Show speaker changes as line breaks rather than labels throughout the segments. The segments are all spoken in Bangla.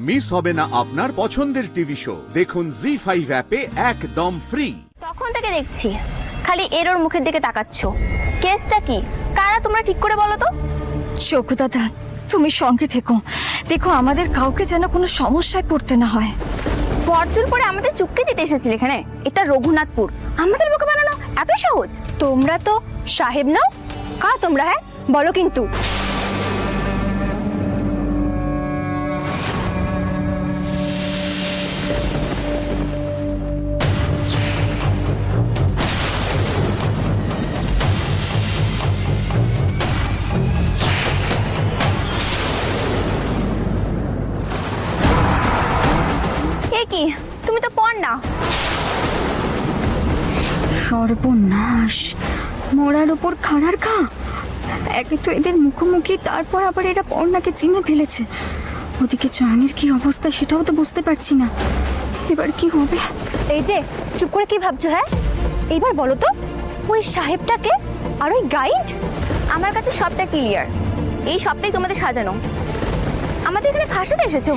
মিস হবে না আপনার পছন্দের টিভি শো। দেখুন জি5 অ্যাপে একদম ফ্রি।
তখন থেকে দেখছি খালি এর ওর মুখের দিকে তাকাচ্ছ। কেসটা কি, কারা তোমরা ঠিক করে বলো তো।
চকু দাদা, তুমি সঙ্গে থেকো, দেখো আমাদের কাউকে যেন কোনো সমস্যায় পড়তে না হয়।
পরচুল পরে আমাদের চুক্তি দিতে এসেছিল এখানে। এটা রঘুনাথপুর, আমাদের মুখে বানানো এতই সহজ? তোমরা তো সাহেব নাও, কারা তোমরা? হ্যাঁ বলো কিন্তু। কি তুমি তো পড় না।
সর্বনাশ, মরার উপর খাড়ার ঘা। একে তো এদের মুখোমুখি, তারপর আবার এরা পর্ণাকে চিনে ফেলেছে। ওদিকে চয়নের কি অবস্থা সেটাও তো বুঝতে পারছি না। এবার কি হবে?
এই যে চুপ করে কি ভাবছো? হ্যাঁ এইবার বলো তো, ওই সাহেবটাকে আর ওই গাইড? আমার কাছে সবটা ক্লিয়ার। এই সবটাই তোমাদের সাজানো। আমাদের এখানে ফাঁসাতে এসেছো?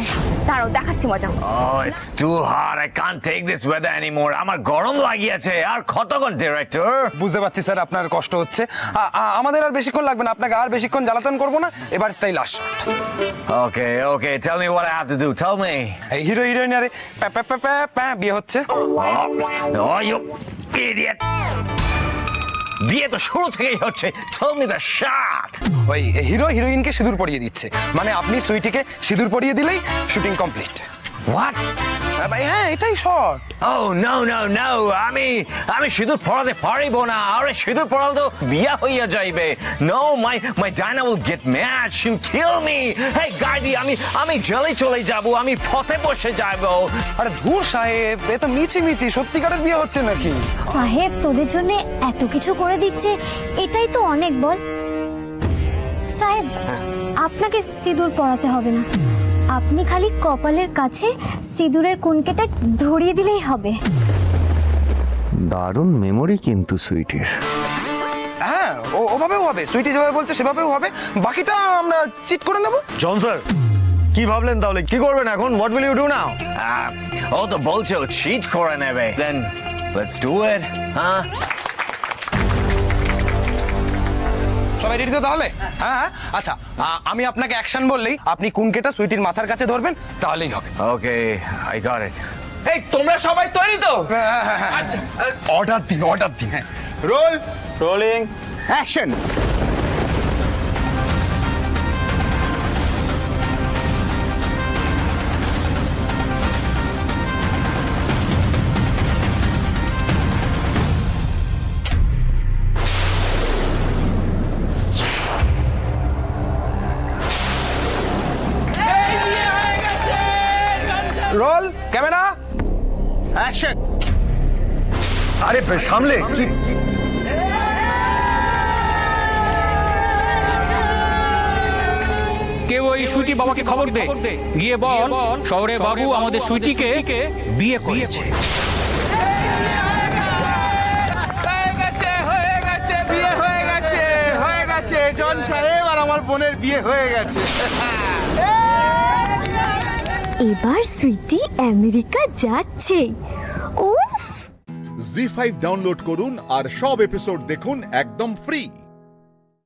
দাঁড়াও দেখাচ্ছি মজা।
Oh, it's too hot. I can't take this weather anymore. আমার গরম লাগিয়েছে। আর কতক্ষণ ডিরেক্টর?
বুঝতে পারছি স্যার, আপনার কষ্ট হচ্ছে। আমাদের আর বেশিক্ষণ লাগবে না, আপনাকে আর বেশিক্ষণ জ্বালাতন করবো না। এবারটাই last shot.
Okay. Tell me what I have to do. Tell me.
এই হিরো হিরোইন আরে বিয়ে হচ্ছে।
Oh, you idiot. বিয়ে তো শুরু থেকেই হচ্ছে। Tell me the shot.
ওই হিরো হিরোইনকে সিঁদুর পরিয়ে দিচ্ছে, মানে আপনি সুইটিকে সিঁদুর পরিয়ে দিলেই শুটিং কমপ্লিট।
What?
হ্যাঁ এটাই শট।
Oh, no. আমি সিঁদুর পরাতে পারিব না। আরে সিঁদুর পরালে তো বিয়া হইয়া যাইবে। No, my Diana will get mad. She'll kill me. Hey, গাইডি, আমি জেলে চলে যাব। আমি পথে বসে যাব।
আরে ধুর সাহেব, এ তো মিছি সত্যিকারের বিয়ে হচ্ছে নাকি?
সাহেব তোদের জন্য এত কিছু করে দিচ্ছে, এটাই তো অনেক। বল সাহেব, আপনাকে সিঁদুর পরাতে হবে না, আপনি খালি কপালের কাছে সিঁদুরের কুনকেটা ধরিয়ে দিলেই হবে।
দারুণ মেমোরি কিন্তু সুইটের।
হ্যাঁ ওভাবেও হবে, সুইটি যেভাবে বলছে সেভাবেও হবে। বাকিটা আমরা চিট করে নেব।
জন স্যার, কি ভাবলেন তাহলে? কি করবেন এখন? What will you do now?
ও তো বলছে ও চিট করে নেবে। Then let's do it. হ্যাঁ,
সবাই রেডি তো তাহলে? হ্যাঁ আচ্ছা, আমি আপনাকে অ্যাকশন বললেই আপনি কুনকেটা সুইটির মাথার কাছে ধরবেন, তাহলেই হবে।
Okay, I got it.
এই তোমরা সবাই তৈরি তো?
আচ্ছা অর্ডার দিন। হ্যাঁ
rolling
action. Roll camera action.
আরে সামলে কি?
কেউ ওই সুইটি বাবাকে খবর দে, গিয়ে বল শহরে বাবু আমাদের সুইটিকে বিয়ে করেছে।
হয়ে গেছে জন সাহেব, আর আমার বোনের বিয়ে হয়ে গেছে।
এবার সুইটি আমেরিকা যাচ্ছে। উফ,
জি5 ডাউনলোড করুন আর সব এপিসোড দেখুন একদম ফ্রি।